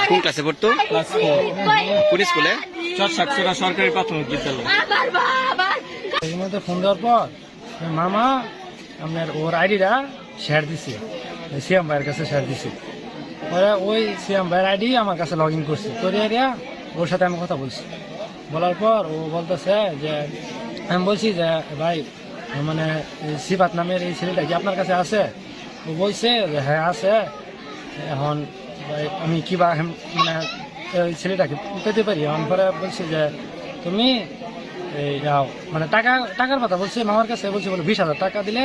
কোন ক্লাসে পড়তো? কোন স্কুলে? চরসাকসুরা সরকারি প্রাথমিক বিদ্যালয়। এর মধ্যে ফোন দেওয়ার পর মামা আপনার ওর আইডিটা শেয়ার দিছি, সিএম ভাইয়ের কাছে শেয়ার দিছি। ওরা ওই সিএম ভাইয়ের আইডি আমার কাছে লগ ইন করছি, করে ওর সাথে আমি কথা বলছি। বলার পর ও বলতেছে যে আমি বলছি যে ভাই মানে সিফাত নামের এই ছেলেটা কি আপনার কাছে আছে? ও বলছে যে হ্যাঁ আছে। এখন আমি কিবা মানে ওই ছেলেটাকে পেতে পারি? এখন পরে বলছি যে তুমি এই যাও মানে টাকার কথা বলছে মামার কাছে, বলছে বলে 20,000 টাকা দিলে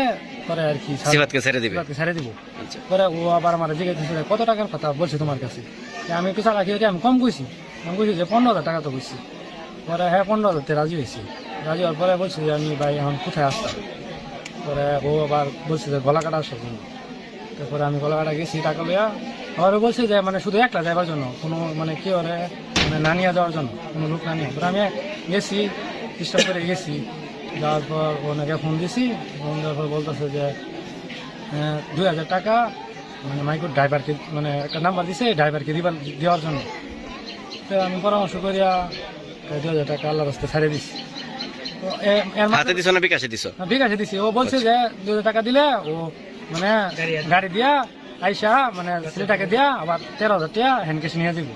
পরে আর কি সিফাতকে ছেড়ে দিবে, ছেড়ে দিব। পরে ও আবার আমার জিজ্ঞাসা কত টাকার কথা বলছে তোমার কাছে? আমি একটু টাকা খেয়ে আমি কম কইছি, আমি কইছি যে 15,000 টাকা তো কইছি। পরে হ্যাঁ 15,000-তে রাজি হয়েছি। রাজি হওয়ার পরে বলছি যে আমি ভাই এখন কোথায় আসতাম? পরে ও আবার বলছে যে গলা কাটা আসার জন্য। তারপরে আমি গলা কাটা গেছি টাকা লইয়া। আবার বলছে যে মানে শুধু একলা যাবার জন্য, কোনো মানে কি ওরে মানে না নিয়ে যাওয়ার জন্য, কোনো লোক না নিয়ে। আমি গেছি, চেষ্টা করে গেছি। যাওয়ার পর ওনাকে ফোন দিছি, ফোন দেওয়ার পর বলতেছে যে 2,000 টাকা মানে মাইক্রো ড্রাইভারকে মানে একটা নাম্বার দিছে ড্রাইভারকে দেওয়ার জন্য। তো আমি পরামর্শ করিয়া 2,000 টাকা আল্লাহর রাস্তায় ছাড়িয়ে দিছি। তো হাতে দিছো না বিকাশে দিছো? বিকাশে দিছি। ও বলছে যে 2,000 টাকা দিলে ও মানে গাড়ি দিয়া আইসা মানে ছেলেটাকে দিয়া আবার 13,000 টাকা হ্যান্ড ক্যাশ নিয়ে দিব।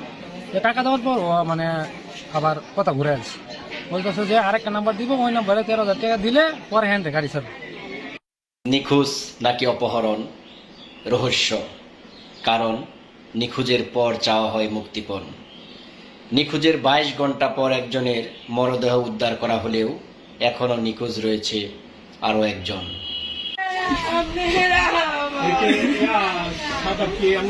টাকা দেওয়ার পর ও মানে আবার কথা ঘুরে আসছে, বলতেছে যে আরেকটা নাম্বার দিব, ওই নাম্বারে 13,000 টাকা দিলে পরে হ্যান্ডে গাড়ি ছাড়বে। নিখোঁজ নাকি অপহরণ, রহস্য। কারণ নিখোঁজের পর চাওয়া হয় মুক্তিপণ। নিখোঁজের 22 ঘন্টা পর একজনের মরদেহ উদ্ধার করা হলেও এখনো নিখোঁজ রয়েছে আরো একজন। আমার